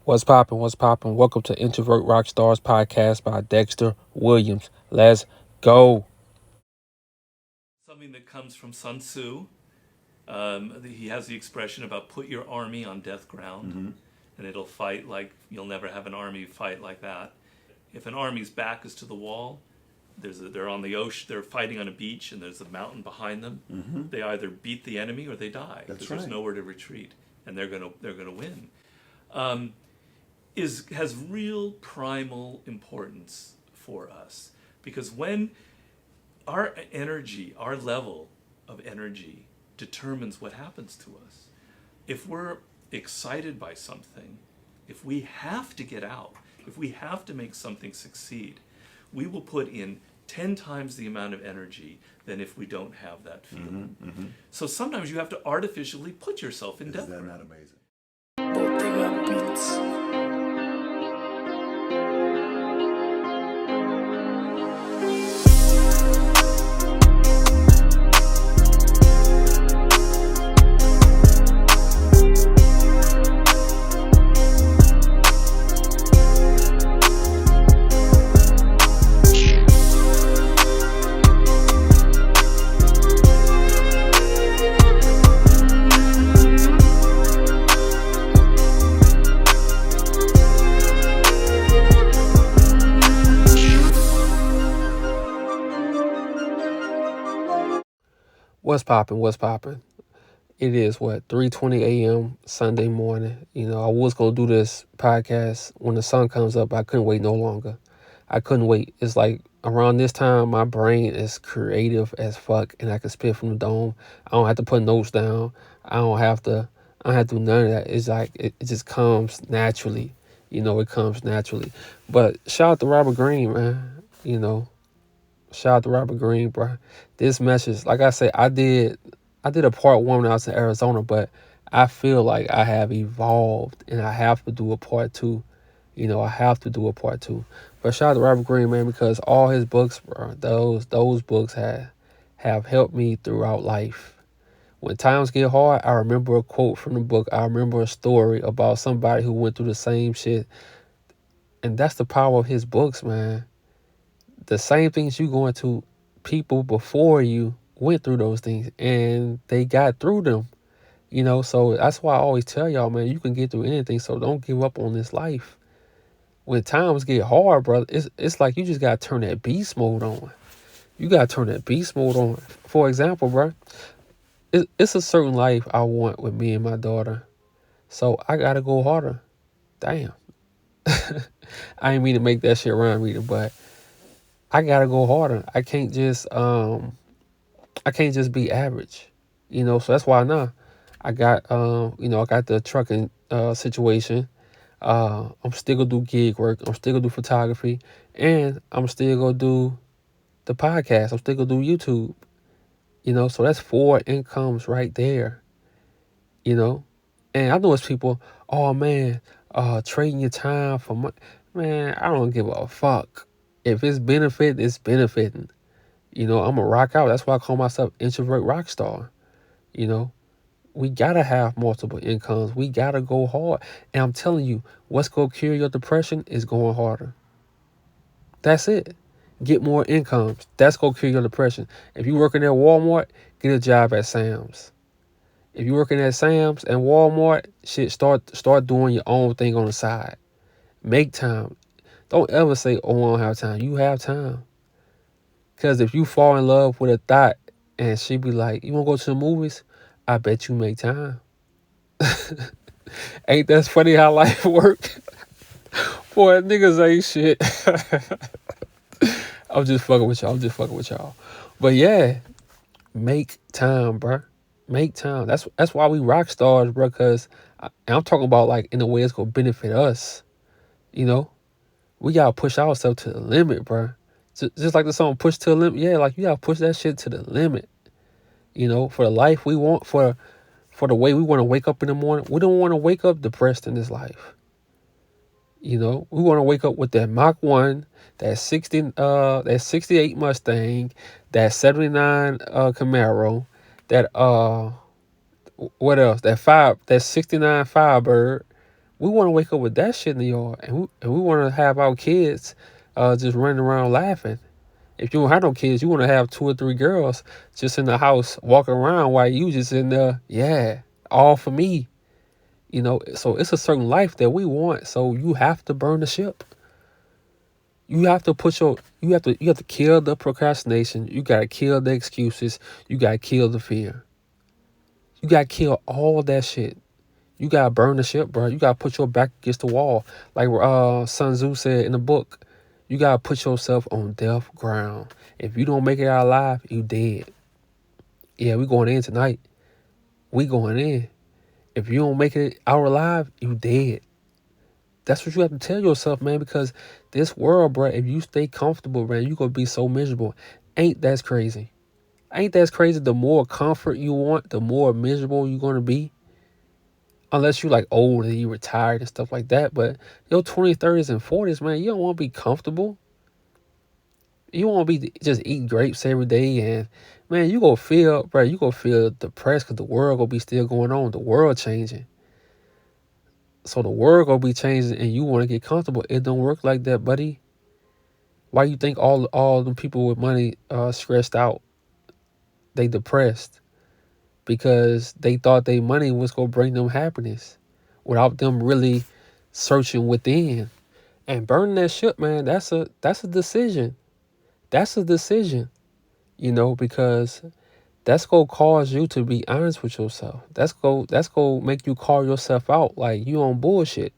What's poppin'? What's poppin'? Welcome to Introvert Rockstars podcast by Dexter Williams. Let's go. Something that comes from Sun Tzu. He has the expression about put your army on death ground, and it'll fight like you'll never have an army fight like that. If an army's back is to the wall, they're on the ocean, they're fighting on a beach, and there's a mountain behind them. They either beat the enemy or they die because there's nowhere to retreat, and they're gonna win. Has real primal importance for us because when our energy, our level of energy determines what happens to us. If we're excited by something, if we have to get out, if we have to make something succeed, we will put in 10 times the amount of energy than if we don't have that feeling. So sometimes you have to artificially put yourself in death. Is that not amazing? What's poppin'? What's poppin'? It is 3:20 a.m. Sunday morning. I was gonna do this podcast when the sun comes up. I couldn't wait no longer. I couldn't wait. It's like around this time, my brain is creative as fuck, and I can spit from the dome. I don't have to put notes down. I don't have to. I don't have to do none of that. It's like it just comes naturally. It comes naturally. But shout out to Robert Greene, man. Shout out to Robert Greene, bro. This message, like I said, I did a part one when I was in Arizona, but I feel like I have evolved and I have to do a part two. I have to do a part two. But shout out to Robert Greene, man, because all his books, bro, those books have helped me throughout life. When times get hard, I remember a quote from the book. I remember a story about somebody who went through the same shit. And that's the power of his books, man. The same things you going to, people before you went through those things and they got through them. So that's why I always tell y'all, man, you can get through anything, so don't give up on this life. When times get hard, brother, it's like you just gotta turn that beast mode on. You gotta turn that beast mode on. For example, bro, it's a certain life I want with me and my daughter, so I gotta go harder. Damn. I ain't mean to make that shit rhyme either, but I gotta go harder. I can't just be average. So that's why now I got I got the trucking situation. I'm still gonna do gig work. I'm still gonna do photography, and I'm still gonna do the podcast. I'm still gonna do YouTube. So that's 4 incomes right there. And I know it's people. Oh man, trading your time for money. Man, I don't give a fuck. If it's benefit, it's benefiting. I'm a rock out. That's why I call myself introvert rock star. We gotta have multiple incomes. We gotta go hard. And I'm telling you, what's gonna cure your depression is going harder. That's it. Get more incomes. That's gonna cure your depression. If you're working at Walmart, get a job at Sam's. If you're working at Sam's and Walmart, shit, start doing your own thing on the side. Make time. Don't ever say, oh, I don't have time. You have time. Because if you fall in love with a thought and she be like, you want to go to the movies? I bet you make time. Ain't that funny how life works? Boy, niggas ain't shit. I'm just fucking with y'all. But yeah, make time, bro. Make time. That's why we rock stars, bro. Because I'm talking about like in a way it's going to benefit us. We got to push ourselves to the limit, bro. Just like the song Push to the Limit. Yeah, like you got to push that shit to the limit. For the life we want, for the way we want to wake up in the morning. We don't want to wake up depressed in this life. We want to wake up with that Mach 1, that 68 Mustang, that 79 Camaro, that what else? That 69 Firebird We want to wake up with that shit in the yard, and we want to have our kids just running around laughing. If you don't have no kids, you want to have two or three girls just in the house walking around while you just in there, yeah, all for me. So it's a certain life that we want. So you have to burn the ship. You have to put your you have to kill the procrastination. You gotta kill the excuses. You gotta kill the fear. You gotta kill all that shit. You gotta burn the ship, bro. You gotta put your back against the wall. Like Sun Tzu said in the book, you gotta put yourself on death ground. If you don't make it out alive, you dead. Yeah, we going in tonight. We going in. If you don't make it out alive, you dead. That's what you have to tell yourself, man, because this world, bro, if you stay comfortable, man, you gonna be so miserable. Ain't that crazy? Ain't that crazy? The more comfort you want, the more miserable you're gonna be. Unless you like old and you retired and stuff like that. But your 20s, 30s, and 40s, man, you don't want to be comfortable. You want to be just eating grapes every day, and man, you gonna feel, bro, you gonna feel depressed because the world gonna be still going on. The world changing. So the world gonna be changing, and you want to get comfortable. It don't work like that, buddy. Why you think all the people with money stressed out? They depressed because they thought their money was gonna bring them happiness, without them really searching within. And burning that ship, man, that's a decision. That's a decision, because that's gonna cause you to be honest with yourself. That's gonna make you call yourself out like you on bullshit.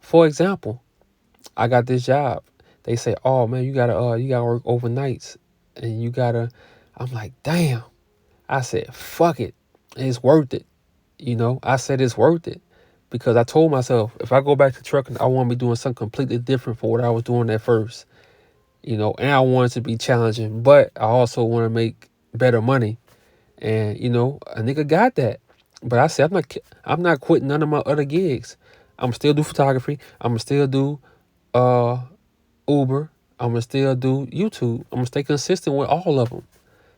For example, I got this job. They say, "Oh man, you gotta work overnights, and you gotta." I'm like, "Damn." I said, "Fuck it, it's worth it." I said it's worth it because I told myself if I go back to trucking, I want to be doing something completely different from what I was doing at first. And I want it to be challenging, but I also want to make better money. And a nigga got that. But I said I'm not quitting none of my other gigs. I'm still do photography. I'm gonna still do uh Uber. I'm gonna still do YouTube. I'm gonna stay consistent with all of them.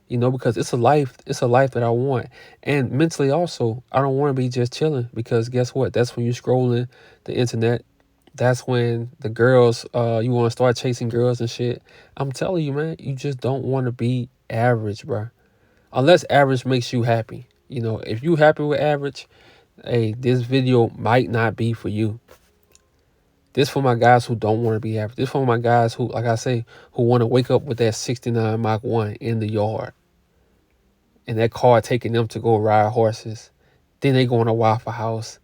Because it's a life that I want. And mentally also, I don't want to be just chilling because guess what? That's when you're scrolling the internet. That's when the girls, you want to start chasing girls and shit. I'm telling you, man, you just don't want to be average, bro. Unless average makes you happy. If you happy with average, hey, this video might not be for you. This for my guys who don't want to be average. This for my guys who, like I say, who want to wake up with that 69 Mach 1 in the yard. And that car taking them to go ride horses. Then they go in a Waffle House.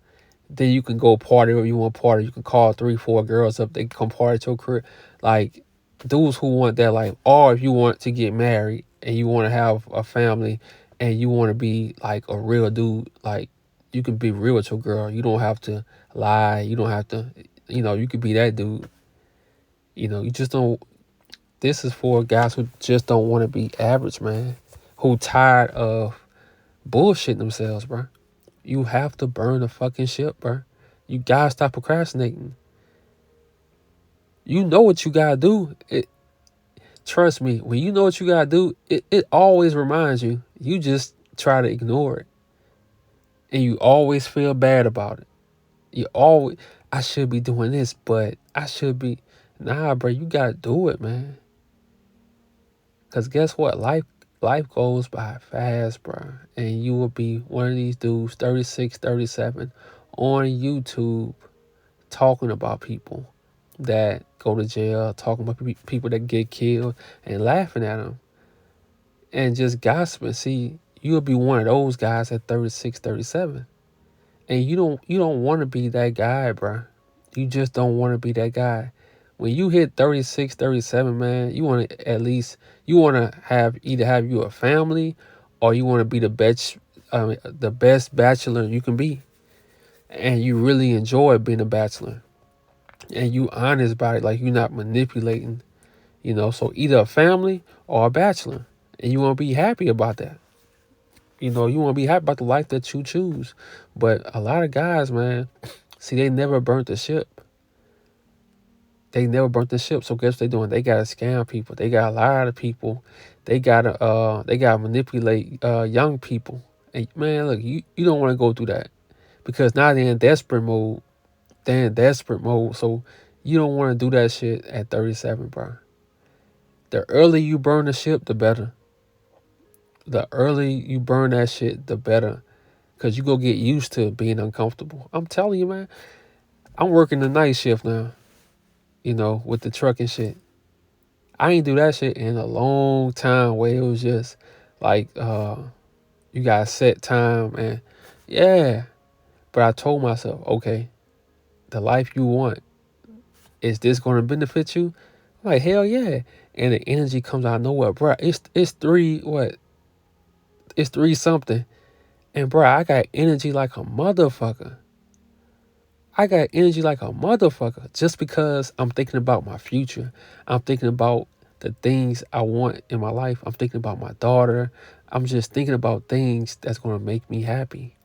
Then you can go party or you want to party. You can call 3, 4 girls up. They can come party at your crib. Like, dudes who want that life. Or if you want to get married and you want to have a family and you want to be like a real dude, like, you can be real with your girl. You don't have to lie. You don't have to, you could be that dude. You just don't. This is for guys who just don't want to be average, man. Who tired of bullshitting themselves, bro. You have to burn the fucking ship, bro. You gotta stop procrastinating. You know what you gotta do. Trust me, when you know what you gotta do, it always reminds you. You just try to ignore it. And you always feel bad about it. You always, I should be doing this, but I should be. Nah, bro, you gotta do it, man. Cause guess what? Life goes by fast, bro. And you will be one of these dudes, 36, 37, on YouTube talking about people that go to jail, talking about people that get killed and laughing at them and just gossiping. See, you'll be one of those guys at 36, 37. And you don't want to be that guy, bro. You just don't want to be that guy. When you hit 36, 37, man, you want to at least you want to have you a family, or you want to be the best bachelor you can be, and you really enjoy being a bachelor, and you honest about it, like you're not manipulating, So either a family or a bachelor, and you want to be happy about that. You want to be happy about the life that you choose. But a lot of guys, man, see, they never burnt the ship. They never burnt the ship. So guess what they doing? They gotta scam people. They gotta lie to people. They gotta manipulate young people. And man, look, you don't want to go through that because now they're in desperate mode. They're in desperate mode. So you don't want to do that shit at 37, bro. The earlier you burn the ship, the better. The earlier you burn that shit, the better. Cause you go get used to being uncomfortable. I'm telling you, man. I'm working the night shift now, with the trucking shit. I ain't do that shit in a long time where it was just like you got set time and yeah. But I told myself, okay, the life you want, is this gonna benefit you? I'm like, hell yeah. And the energy comes out of nowhere, bro. It's three what? It's three something. And bro, I got energy like a motherfucker. I got energy like a motherfucker just because I'm thinking about my future. I'm thinking about the things I want in my life. I'm thinking about my daughter. I'm just thinking about things that's going to make me happy.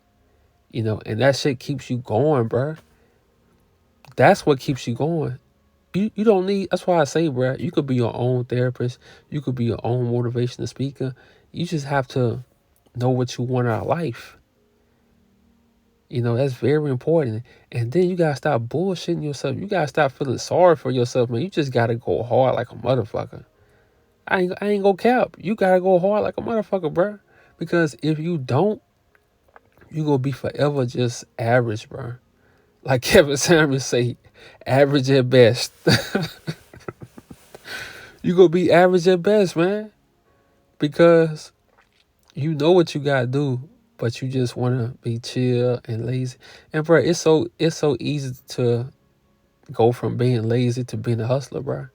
And that shit keeps you going, bruh. That's what keeps you going. You don't need, that's why I say, bruh, you could be your own therapist. You could be your own motivational speaker. You just have to know what you want out of life. That's very important. And then you gotta stop bullshitting yourself. You gotta stop feeling sorry for yourself, man. You just gotta go hard like a motherfucker. I ain't gonna cap. You gotta go hard like a motherfucker, bro. Because if you don't, you gonna be forever just average, bro. Like Kevin Samuels say, average at best. You gonna be average at best, man. Because you know what you gotta do, but you just wanna be chill and lazy. And bro, it's so easy to go from being lazy to being a hustler, bro.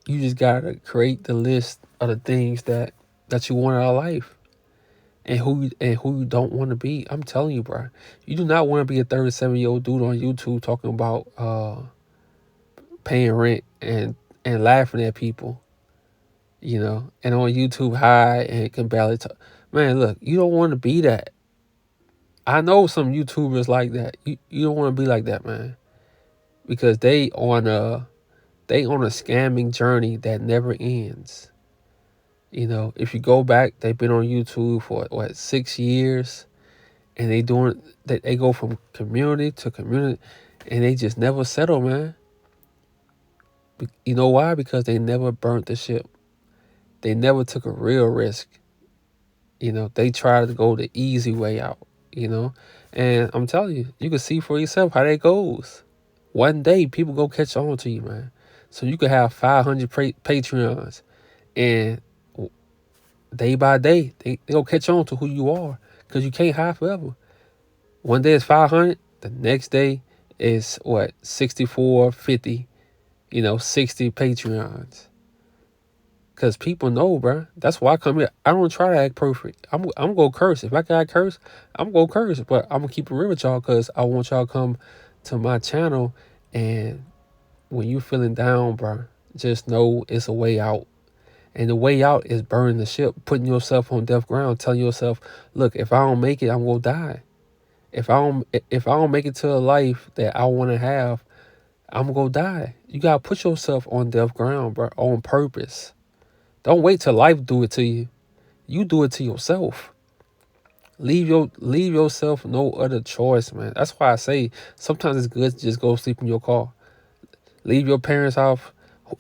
You just gotta create the list of the things that you want out of life and who you don't want to be. I'm telling you, bro. You do not want to be a 37-year-old dude on YouTube talking about paying rent and laughing at people, and on YouTube high and can barely talk. Man, look, you don't want to be that. I know some YouTubers like that. You don't want to be like that, man, because they on a scamming journey that never ends. If you go back, they've been on YouTube for what 6 years, and they go from community to community, and they just never settle, man. You know why? Because they never burnt the ship. They never took a real risk. They tried to go the easy way out. And I'm telling you, you can see for yourself how that goes. One day, people go catch on to you, man. So you could have 500 Patreons, and day by day, they'll catch on to who you are because you can't hide forever. One day it's 500, the next day is what, 64.50, 60 Patreons. Because people know, bro. That's why I come here. I don't try to act perfect. I'm going to curse. If I got to curse, I'm going to curse. But I'm going to keep it real with y'all because I want y'all to come to my channel. And when you feeling down, bro, just know it's a way out. And the way out is burning the ship, putting yourself on death ground, telling yourself, look, if I don't make it, I'm gonna die. If I don't make it to a life that I wanna have, I'm gonna die. You gotta put yourself on death ground, bro, on purpose. Don't wait till life do it to you. You do it to yourself. Leave yourself no other choice, man. That's why I say sometimes it's good to just go sleep in your car. Leave your parents' house.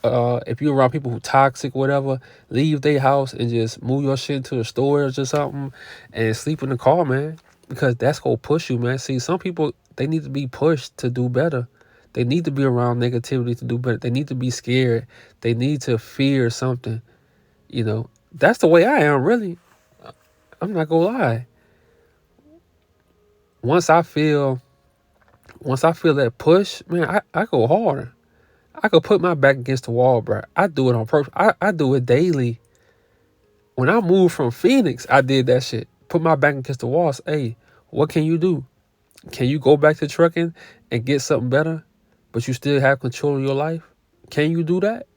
If you're around people who toxic, whatever, leave their house and just move your shit into a storage or something and sleep in the car, man. Because that's gonna push you, man. See, some people, they need to be pushed to do better. They need to be around negativity to do better. They need to be scared. They need to fear something. That's the way I am, really. I'm not gonna lie. Once I feel that push, man, I go harder. I could put my back against the wall, bro. I do it on purpose. I do it daily. When I moved from Phoenix, I did that shit. Put my back against the wall. Say, hey, what can you do? Can you go back to trucking and get something better, but you still have control of your life? Can you do that?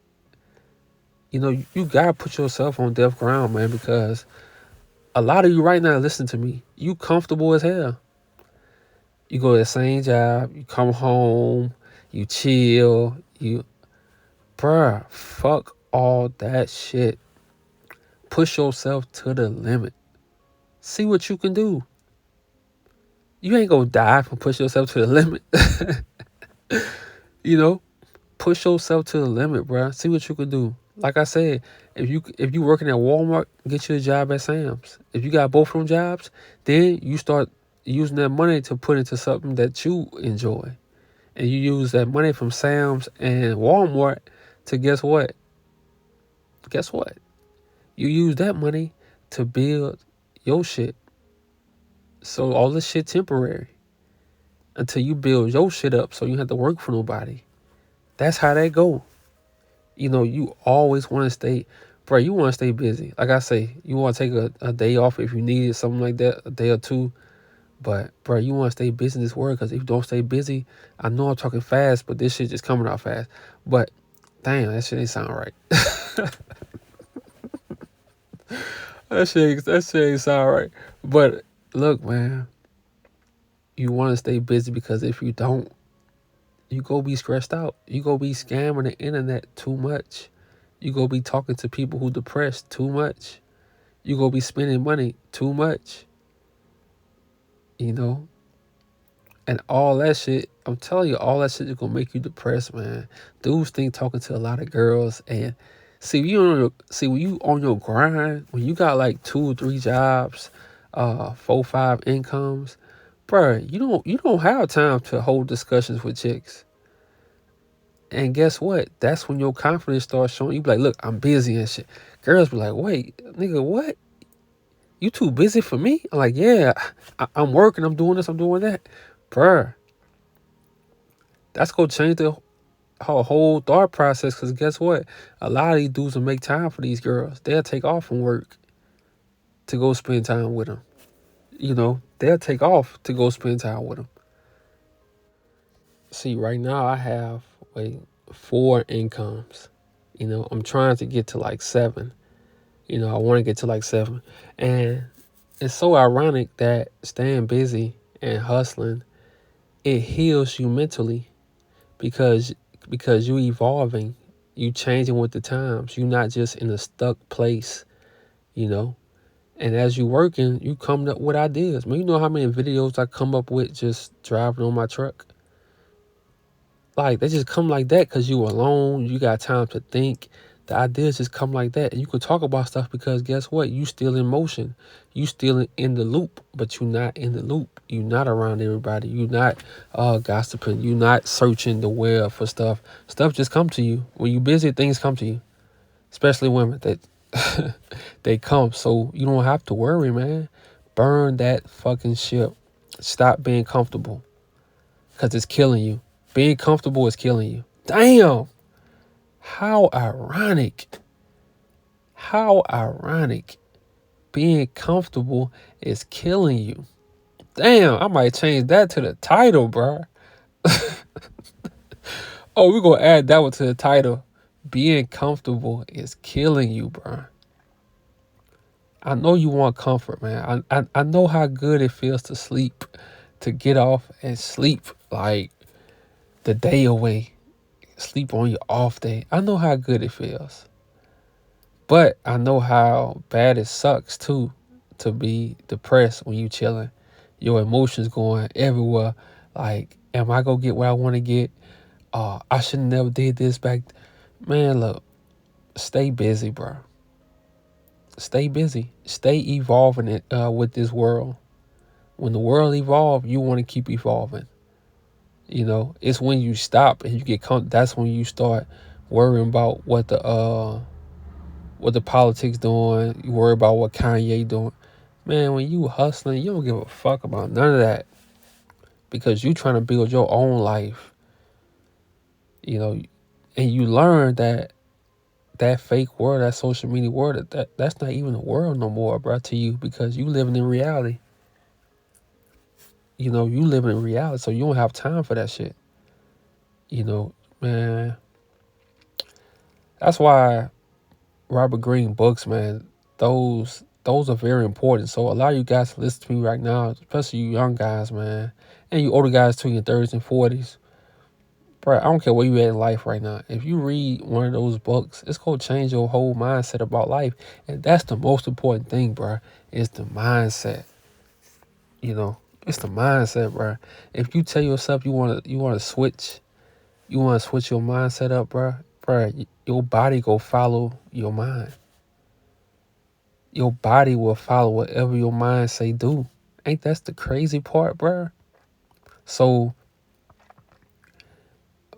You gotta put yourself on death ground, man, because a lot of you right now, listen to me. You comfortable as hell. You go to the same job, you come home, you chill, bruh, fuck all that shit. Push yourself to the limit. See what you can do. You ain't gonna die from push yourself to the limit. You know, push yourself to the limit, bro. See what you can do. Like I said, if you working at Walmart, get you a job at Sam's. If you got both of them jobs, then you start using that money to put into something that you enjoy, and you use that money from Sam's and Walmart to guess what? Guess what? You use that money to build your shit. So all this shit temporary until you build your shit up, so you don't have to work for nobody. That's how that go. You always want to stay, bro. You want to stay busy. Like I say, you want to take a day off if you need it, something like that, a day or two. But bro, you want to stay busy in this world because if you don't stay busy, I know I'm talking fast, but this shit just coming out fast. But damn, that shit ain't sound right. That shit ain't sound right. But look, man, you want to stay busy because if you don't, you go be stressed out. You go be scamming the internet too much. You go be talking to people who depressed too much. You go be spending money too much. You know, and all that shit. I'm telling you, all that shit is gonna make you depressed, man. Dudes think talking to a lot of girls and see when you on your grind, when you got like 2 or 3 jobs, 4, 5 incomes, bruh, you don't have time to hold discussions with chicks. And guess what? That's when your confidence starts showing. You be like, look, I'm busy and shit. Girls be like, wait, nigga, what? You too busy for me? I'm like, yeah, I'm working, I'm doing this, I'm doing that. Bruh, that's gonna change the whole thought process. Cause guess what? A lot of these dudes will make time for these girls. They'll take off from work to go spend time with them. They'll take off to go spend time with them. See, right now I have wait 4 incomes. I'm trying to get to like 7. I want to get to like 7. And it's so ironic that staying busy and hustling, it heals you mentally because you evolving, you changing with the times. You're not just in a stuck place, you know. And as you working, you coming up with ideas. Man, you know how many videos I come up with just driving on my truck? Like they just come like that because you alone. You got time to think. The ideas just come like that, and you can talk about stuff because guess what? You still in motion. You still in the loop, but you not in the loop. You not around everybody. You not gossiping. You not searching the web for stuff. Stuff just come to you when you busy. Things come to you, especially women that they come. So you don't have to worry, man. Burn that fucking ship. Stop being comfortable because it's killing you. Being comfortable is killing you. Damn. How ironic. How ironic. Being comfortable is killing you. Damn, I might change that to the title, bro. Oh, we're gonna add that one to the title. Being comfortable is killing you, bro. I know you want comfort, man. I know how good it feels to sleep, to get off and sleep like the day away. Sleep on your off day. I know how good it feels. But I know how bad it sucks too to be depressed when you chilling. Your emotions going everywhere. Like, am I gonna get what I want to get? I should never did this back. Man, look, stay busy, bro. Stay busy. Stay evolving it with this world. When the world evolve, you want to keep evolving. It's when you stop and you get that's when you start worrying about what the politics doing. You worry about what Kanye doing. Man, when you hustling, you don't give a fuck about none of that because you trying to build your own life. You know, and you learn that fake world, that social media world, that's not even a world no more, bro, to you because you living in reality. You living in reality, so you don't have time for that shit. Man, that's why Robert Greene books, man, those are very important. So a lot of you guys listen to me right now, especially you young guys, man, and you older guys too, in your 30s and 40s. Bro, I don't care where you at in life right now. If you read one of those books, it's gonna change your whole mindset about life. And that's the most important thing, bro, is the mindset. You know. It's the mindset, bro. If you tell yourself you want to switch your mindset up, bro, your body go follow your mind. Your body will follow whatever your mind say do. Ain't that's the crazy part, bro? So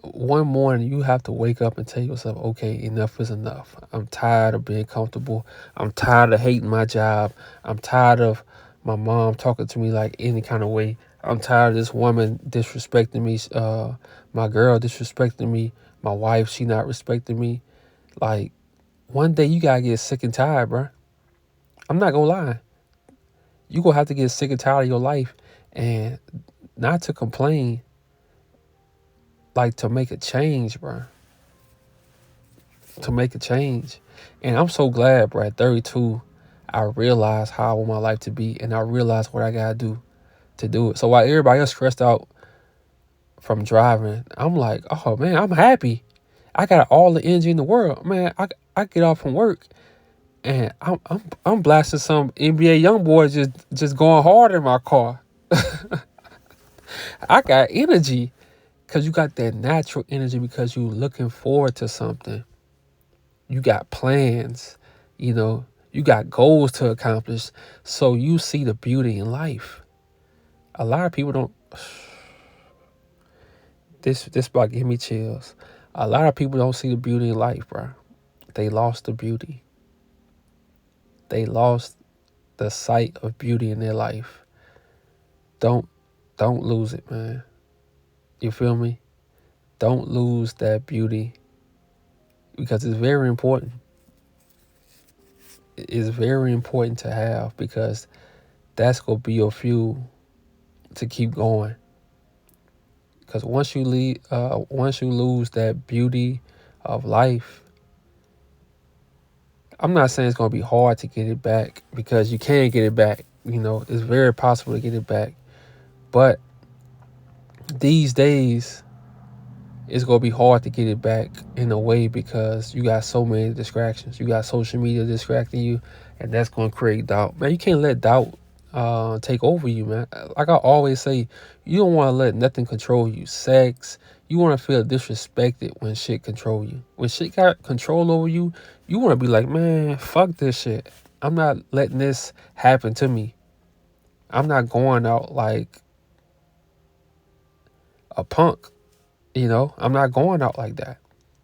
one morning you have to wake up and tell yourself, okay, enough is enough. I'm tired of being comfortable. I'm tired of hating my job. I'm tired of my mom talking to me like any kind of way. I'm tired of this woman disrespecting me, my girl disrespecting me, my wife, she not respecting me. Like, one day you gotta get sick and tired, bro. I'm not gonna lie. You gonna have to get sick and tired of your life, and not to complain, like to make a change, bro. To make a change. And I'm so glad, bro, at 32, I realized how I want my life to be, and I realized what I gotta do to do it. So while everybody else stressed out from driving, I'm like, oh man, I'm happy. I got all the energy in the world, man. I get off from work, and I'm blasting some NBA young boys just going hard in my car. I got energy because you got that natural energy because you looking forward to something. You got plans, you know, you got goals to accomplish. So you see the beauty in life. A lot of people don't. This about to give me chills. A lot of people don't see the beauty in life, bro. They lost the beauty. They lost the sight of beauty in their life. Don't don't lose it, man. You feel me? Don't lose that beauty because it's very important. It's very important to have because that's gonna be your fuel to keep going. Because once you lose that beauty of life, I'm not saying it's gonna be hard to get it back because you can get it back. You know, it's very possible to get it back. But these days, it's gonna be hard to get it back in a way because you got so many distractions. You got social media distracting you, and that's gonna create doubt. Man, you can't let doubt take over you, man. Like I always say, you don't want to let nothing control you. Sex, you want to feel disrespected when shit control you. When shit got control over you, you want to be like, man, fuck this shit. I'm not letting this happen to me. I'm not going out like a punk. You know, I'm not going out like that.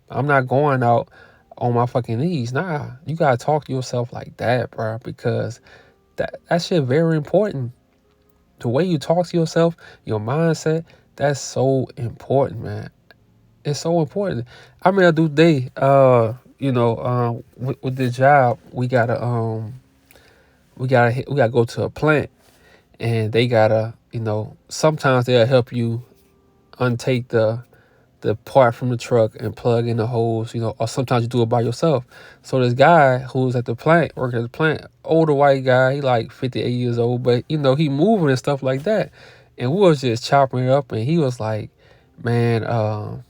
I'm not going out on my fucking knees. Nah, you gotta talk to yourself like that, bro, because that shit very important. The way you talk to yourself, your mindset, that's so important, man. It's so important. I mean, I do day. With the job, we gotta go to a plant, and they gotta, sometimes they'll help you untake the part from the truck and plug in the holes, or sometimes you do it by yourself. So this guy who's at the plant, working at the plant, older white guy, he like 58 years old, but he moving and stuff like that. And we was just chopping it up, and he was like, man,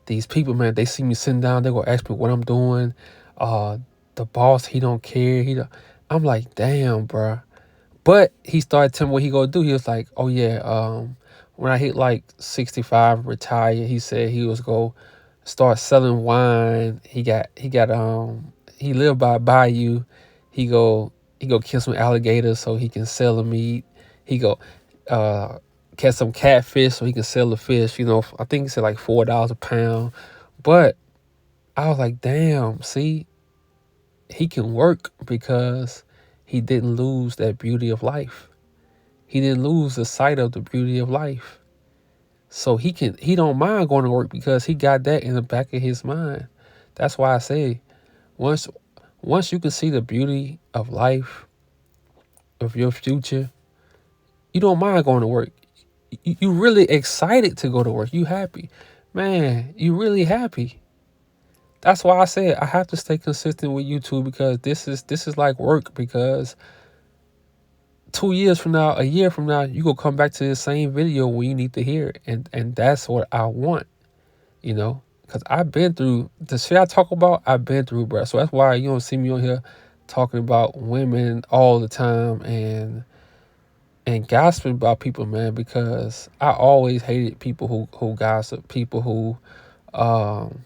these people, man, they see me sitting down, they gonna ask me what I'm doing. Uh, the boss, he don't care. I'm like, damn, bro. But he started telling me what he gonna do. He was like, "Oh yeah, when I hit like 65, retire." He said he was go start selling wine. He lived by a bayou. He go he go kill some alligators so he can sell the meat. He go uh catch some catfish so he can sell the fish. I think he said like $4 a pound. But I was like, damn, see, he can work because he didn't lose that beauty of life. He didn't lose the sight of the beauty of life. So he don't mind going to work because he got that in the back of his mind. That's why I say once once you can see the beauty of life, of your future, you don't mind going to work. You really excited to go to work. You happy. Man, you really happy. That's why I said I have to stay consistent with YouTube because this is like work because 2 years from now, a year from now, you gonna come back to the same video when you need to hear it, and that's what I want, because I've been through the shit I talk about. I've been through, bro. So that's why you don't see me on here talking about women all the time and and gossiping about people, man, because I always hated people who gossip, people who um,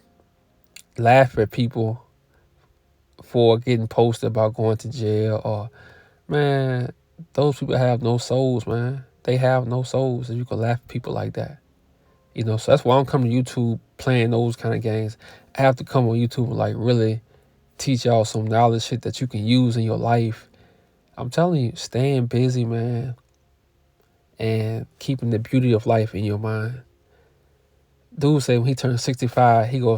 laugh at people for getting posted about going to jail. Or, man, those people have no souls, man. They have no souls, and you can laugh at people like that. So that's why I'm coming to YouTube playing those kind of games. I have to come on YouTube and like really teach y'all some knowledge shit that you can use in your life. I'm telling you, staying busy, man, and keeping the beauty of life in your mind. Dude said when he turns 65, he go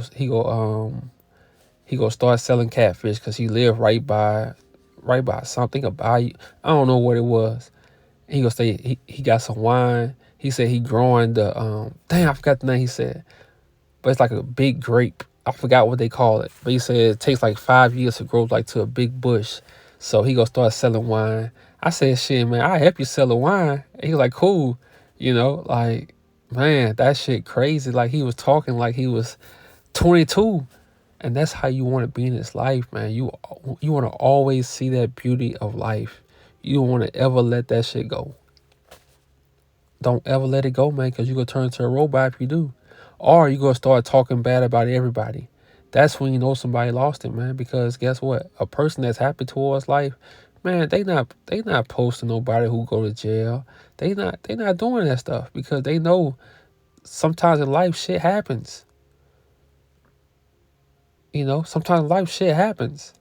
start selling catfish because he lived right by something about you. I don't know what it was. He gonna say he got some wine. He said he growing the I forgot the name he said, but it's like a big grape. I forgot what they call it, but he said it takes like 5 years to grow like to a big bush. So he gonna start selling wine. I said, shit, man, I help you sell the wine. And he was like, cool, like, man, that shit crazy. Like he was talking like he was 22, and that's how you want to be in this life, man. You want to always see that beauty of life. You don't want to ever let that shit go. Don't ever let it go, man, because you're going to turn into a robot if you do. Or you're going to start talking bad about everybody. That's when you know somebody lost it, man, because guess what? A person that's happy towards life, man, they not posting nobody who go to jail. They not doing that stuff because they know sometimes in life shit happens. Sometimes in life shit happens.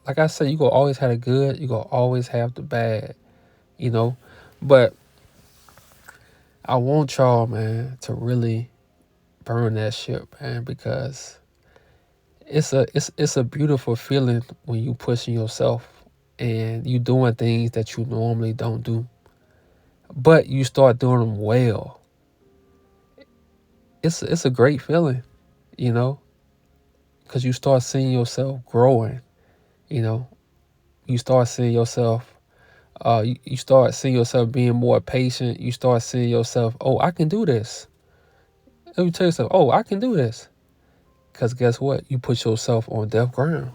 Like I said, you gonna always have the good, you gonna always have the bad, you know. But I want y'all, man, to really burn that shit, man, because it's a beautiful feeling when you pushing yourself and you doing things that you normally don't do, but you start doing them well. It's a great feeling, you know, because you start seeing yourself growing. You know, you start seeing yourself. You start seeing yourself being more patient. You start seeing yourself, oh, I can do this. Let me tell yourself, oh, I can do this. Because guess what? You put yourself on deaf ground.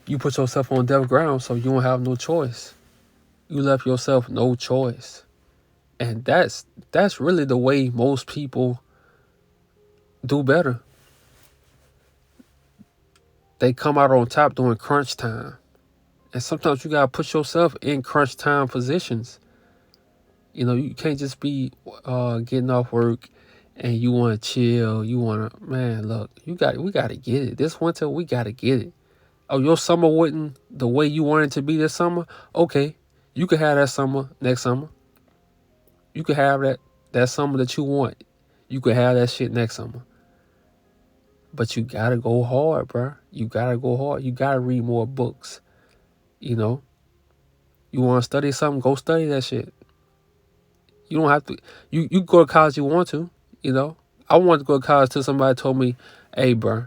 You put yourself on deaf ground, so you don't have no choice. You left yourself no choice. And that's really the way most people do better. They come out on top during crunch time. And sometimes you gotta put yourself in crunch time positions. You can't just be getting off work and you want to chill. You want to, man, look, we got to get it. This winter, we got to get it. Oh, your summer wasn't the way you wanted it to be this summer? Okay, you could have that summer next summer. You could have that summer that you want. You could have that shit next summer. But you got to go hard, bro. You got to go hard. You got to read more books. You know, you want to study something, go study that shit. You don't have to. You go to college. You want to. I wanted to go to college till somebody told me, "Hey, bro,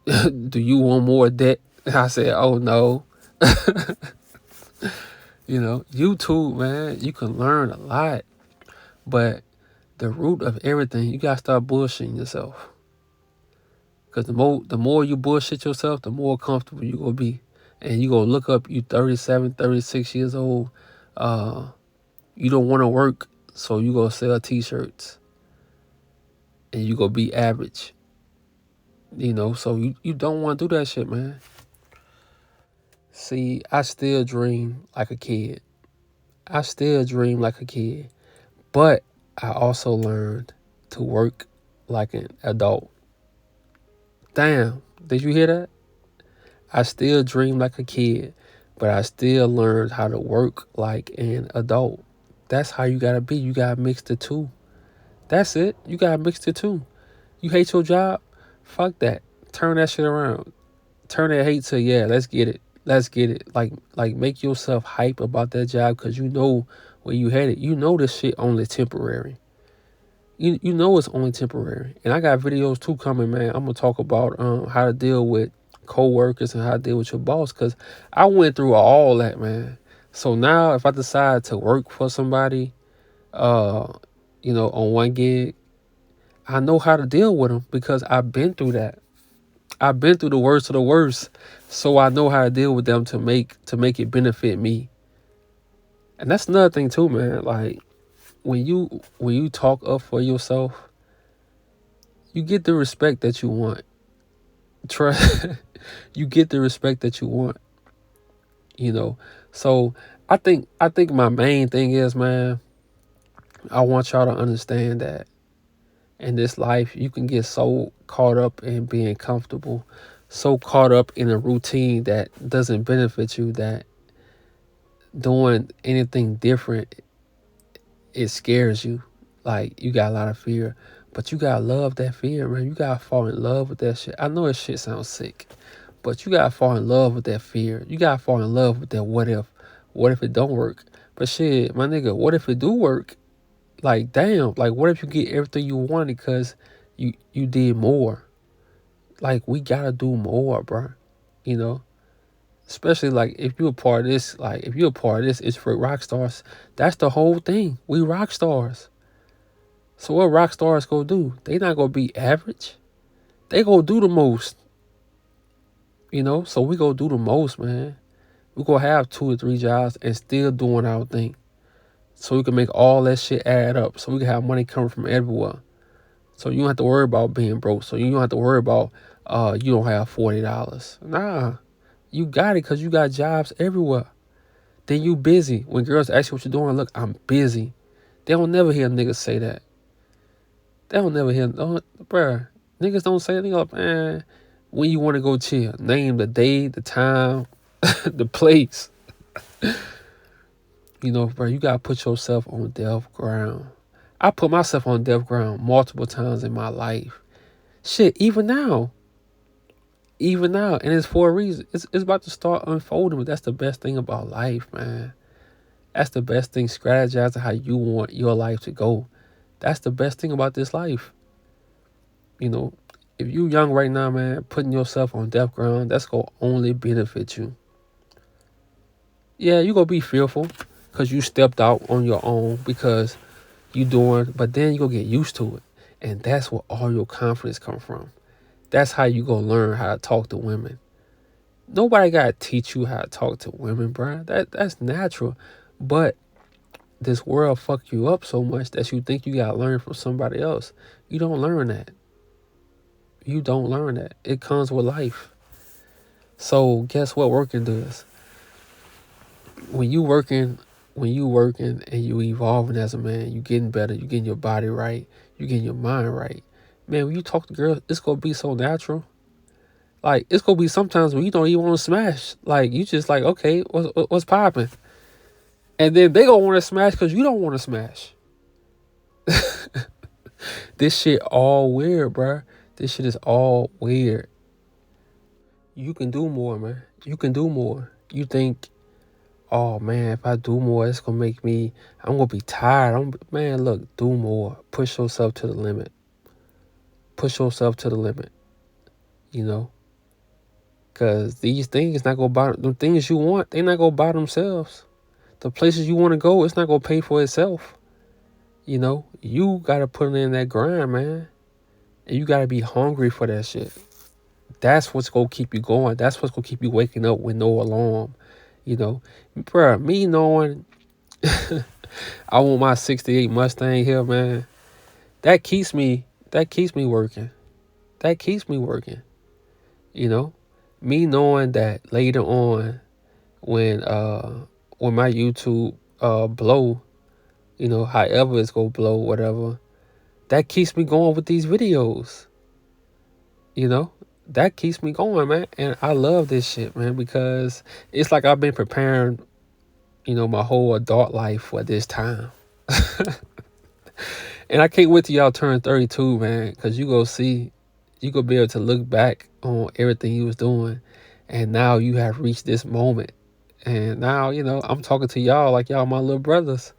do you want more debt?" And I said, "Oh no." YouTube, man, you can learn a lot, but the root of everything, you gotta start bullshitting yourself. Cause the more you bullshit yourself, the more comfortable you gonna be, and you gonna look up. You 37, 36 years old. You don't want to work, so you gonna sell t-shirts. And you gonna be average. So you don't want to do that shit, man. See, I still dream like a kid. I still dream like a kid. But I also learned to work like an adult. Damn, did you hear that? I still dream like a kid, but I still learned how to work like an adult. That's how you gotta be. You gotta mix the two. That's it. You gotta mix the two. You hate your job? Fuck that. Turn that shit around. Turn that hate to, yeah, let's get it. Let's get it. Like make yourself hype about that job because you know where you headed. You know this shit only temporary. You know it's only temporary. And I got videos too coming, man. I'm gonna talk about how to deal with co-workers and how to deal with your boss because I went through all that, man. So now if I decide to work for somebody, uh, on one gig, I know how to deal with them because I've been through that. I've been through the worst of the worst, so I know how to deal with them to make it benefit me. And that's another thing too, man. Like when you talk up for yourself, you get the respect that you want. Trust you get the respect that you want, you know. So I think my main thing is, man, I want y'all to understand that in this life you can get so caught up in being comfortable, so caught up in a routine that doesn't benefit you, that doing anything different, it scares you. Like you got a lot of fear. But you gotta love that fear, man. You gotta fall in love with that shit. I know this shit sounds sick, but you gotta fall in love with that fear. You gotta fall in love with that what if. What if it don't work? But shit, my nigga, what if it do work? Like damn, like what if you get everything you wanted because you did more? Like we gotta do more, bro. You know? Especially like if you're a part of this, like if you're a part of this, it's for rock stars. That's the whole thing. We rock stars. So what rock stars gonna do? They not gonna be average. They gonna do the most, you know. So we gonna do the most, man. We gonna have 2 or 3 jobs and still doing our thing. So we can make all that shit add up. So we can have money coming from everywhere. So you don't have to worry about being broke. So you don't have to worry about you don't have $40. Nah, you got it because you got jobs everywhere. Then you busy. When girls ask you what you're doing, look, I'm busy. They don't never hear niggas say that. They don't never hear, don't, bruh. Niggas don't say anything like, man, when you want to go chill. Name the day, the time, the place. You know, bro, you gotta put yourself on death ground. I put myself on death ground multiple times in my life. Shit, even now, and it's for a reason. It's about to start unfolding, but that's the best thing about life, man. That's the best thing. Strategizing how you want your life to go. That's the best thing about this life. You know, if you young right now, man, putting yourself on death ground, that's gonna only benefit you. Yeah, you gonna be fearful because you stepped out on your own because you doing, but then you gonna get used to it, and that's where all your confidence come from. That's how you gonna learn how to talk to women. Nobody gotta teach you how to talk to women, bro. That's natural, but this world fuck you up so much that you think you gotta learn from somebody else. You don't learn that. You don't learn that. It comes with life. So guess what working does? When you working, when you working and you evolving as a man, you getting better, you getting your body right, you getting your mind right. Man, when you talk to girls, it's gonna be so natural. Like it's gonna be sometimes when you don't even want to smash. Like you just like, okay, what's popping? And then they gonna want to smash because you don't want to smash. This shit all weird, bruh. This shit is all weird. You can do more, man. You can do more. You think, oh man, if I do more, it's gonna make me. I'm gonna be tired. Man, look, do more. Push yourself to the limit. Push yourself to the limit. You know, cause these things not gonna buy the things you want. They not gonna buy themselves. The places you want to go, it's not gonna pay for itself. You know, you gotta put in that grind, man, and you gotta be hungry for that shit. That's what's gonna keep you going. That's what's gonna keep you waking up with no alarm. You know, bruh, me knowing I want my '68 Mustang here, man. That keeps me. That keeps me working. That keeps me working. You know, me knowing that later on, when when my YouTube blow, you know, however it's gonna blow, whatever. That keeps me going with these videos. You know, that keeps me going, man. And I love this shit, man, because it's like I've been preparing, you know, my whole adult life for this time. And I can't wait till y'all turn 32, man, because you go see, you go be able to look back on everything you was doing. And now you have reached this moment. And now, you know, I'm talking to y'all like y'all my little brothers,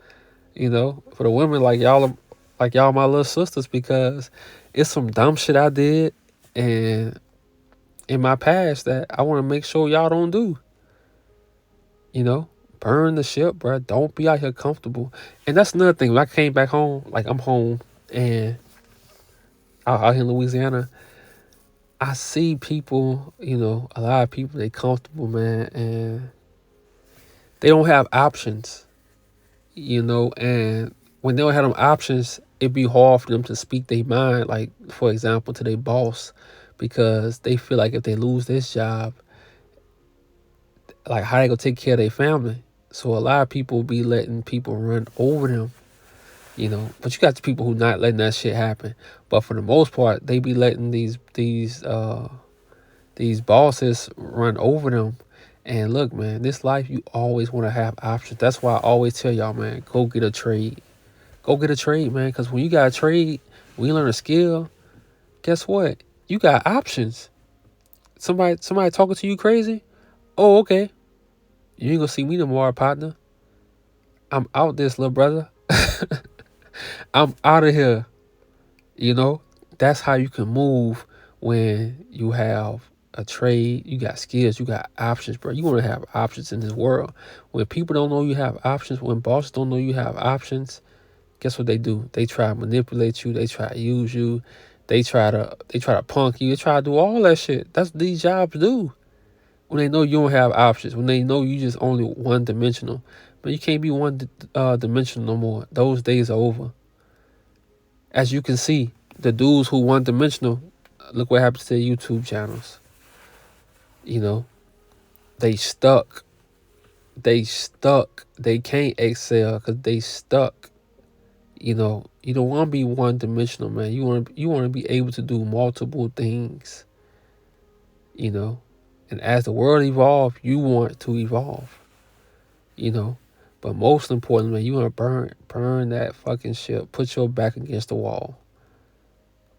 you know, for the women like y'all my little sisters because it's some dumb shit I did and in my past that I want to make sure y'all don't do. You know, burn the ship, bro. Don't be out here comfortable. And that's another thing. When I came back home, like I'm home and out here in Louisiana, I see people, you know, a lot of people, they comfortable, man, and they don't have options. And when they don't have them options, it'd be hard for them to speak their mind, like, for example, to their boss, because they feel like if they lose this job, like, how they gonna take care of their family? So a lot of people be letting people run over them. But you got the people who not letting that shit happen. But for the most part, they be letting these bosses run over them. And look, man, this life you always want to have options. That's why I always tell y'all, man, go get a trade. Go get a trade, man. Because when you got a trade, when you learn a skill, guess what? You got options. Somebody talking to you crazy? Oh, okay. You ain't gonna see me no more, partner. I'm out this, little brother. I'm out of here. You know, that's how you can move when you have a trade. You got skills, you got options, bro. You want to have options in this world. When people don't know you have options, when bosses don't know you have options, guess what they do? They try to manipulate you. They try to use you. They try to punk you. They try to do all that shit. That's what these jobs do. When they know you don't have options, when they know you just only one dimensional, but you can't be one dimensional no more. Those days are over. As you can see, the dudes who one dimensional, look what happens to their YouTube channels. You know, they stuck. They stuck. They can't excel because they stuck. You don't want to be one dimensional, man. You want to be able to do multiple things. You know, and as the world evolves, you want to evolve. You know, but most importantly, man, you want to burn that fucking shit. Put your back against the wall.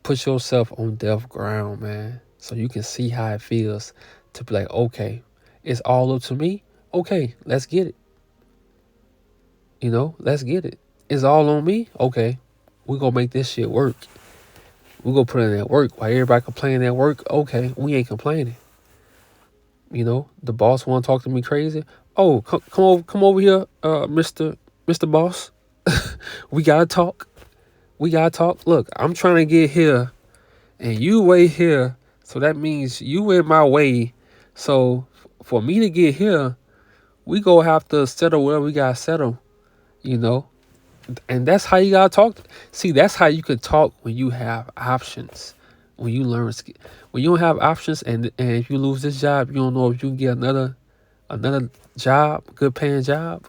Put yourself on deaf ground, man, so you can see how it feels to be like, okay, it's all up to me. Okay, let's get it. Let's get it. It's all on me. Okay, we gonna make this shit work. We gonna put in that work. While everybody complaining at work, okay, we ain't complaining. The boss want to talk to me crazy. Oh, come over here, Mister Boss. We gotta talk. We gotta talk. Look, I'm trying to get here and you wait here, so that means you in my way. So for me to get here, we go have to settle where we gotta settle, you know. And that's how you gotta talk. See, that's how you can talk when you have options. When you learn, when you don't have options, and if you lose this job, you don't know if you can get another job, good paying job.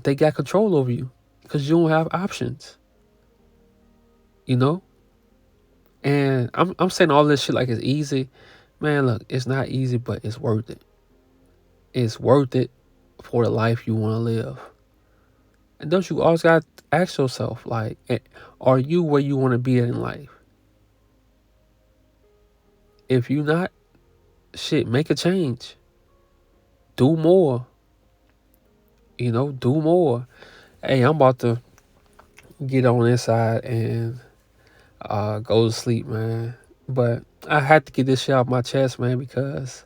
They got control over you because you don't have options, you know. And I'm saying all this shit like it's easy. Man, look, it's not easy, but it's worth it. It's worth it for the life you want to live. And don't you always got to ask yourself, like, are you where you want to be in life? If you not, shit, make a change. Do more. Do more. Hey, I'm about to get on inside and go to sleep, man. But I had to get this shit off my chest, man, because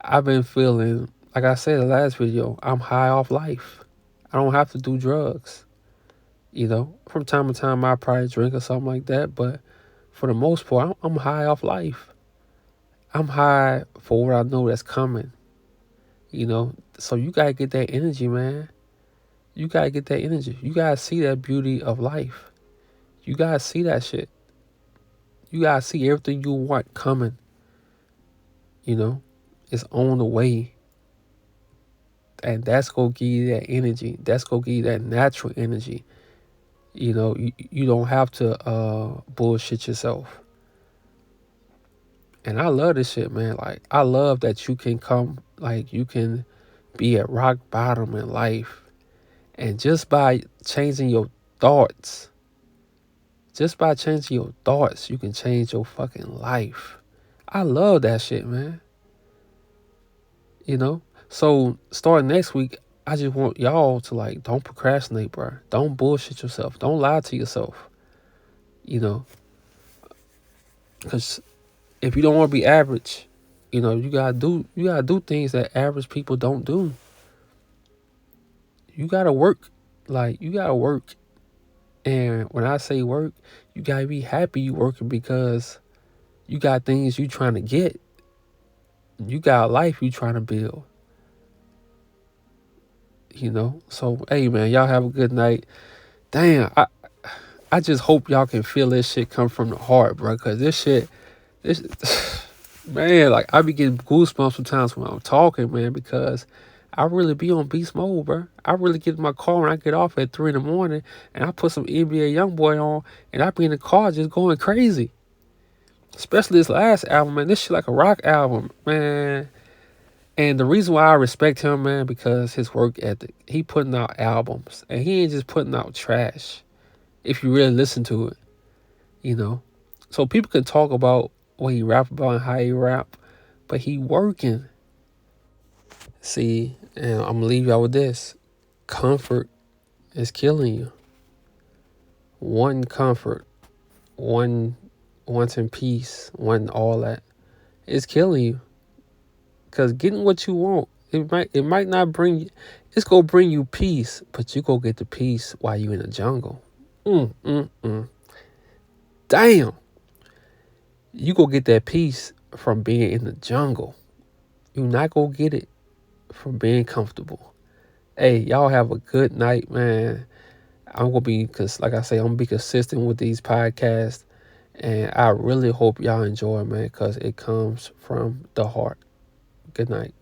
I've been feeling, like I said in the last video, I'm high off life. I don't have to do drugs. From time to time I probably drink or something like that, but for the most part, I'm high off life. I'm high for what I know that's coming. So you gotta get that energy, man. You gotta get that energy. You gotta see that beauty of life. You gotta see that shit. You gotta see everything you want coming. It's on the way. And that's gonna give you that energy. That's gonna give you that natural energy. You don't have to bullshit yourself. And I love this shit, man. Like, I love that you can come, like, you can be at rock bottom in life. And just by changing your thoughts, you can change your fucking life. I love that shit, man. So starting next week, I just want y'all to, like, don't procrastinate, bro. Don't bullshit yourself. Don't lie to yourself. Because if you don't want to be average, you gotta do things that average people don't do. You gotta work. Like, you gotta work. And when I say work, you gotta be happy you working because you got things you trying to get. You got a life you trying to build. So hey man, y'all have a good night. Damn, I just hope y'all can feel this shit come from the heart, bro. Cause this man, like I be getting goosebumps sometimes when I'm talking, man, because I really be on beast mode, bro. I really get in my car when I get off at 3 in the morning, and I put some NBA YoungBoy on, and I be in the car just going crazy. Especially this last album, man. This shit like a rock album, man. And the reason why I respect him, man, because his work ethic. He putting out albums, and he ain't just putting out trash. If you really listen to it, you know. So people can talk about what he rap about and how he rap, but he working. See, and I'm gonna leave y'all with this: comfort is killing you. One comfort, one wanting peace, wanting all that is killing you. Cause getting what you want, it might not bring you. It's gonna bring you peace, but you go get the peace while you in the jungle. Mm, mm, mm. Damn, you go get that peace from being in the jungle. You not gonna get it from being comfortable. Hey, y'all have a good night, man. I'm gonna be, cause like I say, I'm gonna be consistent with these podcasts, and I really hope y'all enjoy, man, cause it comes from the heart. Good night.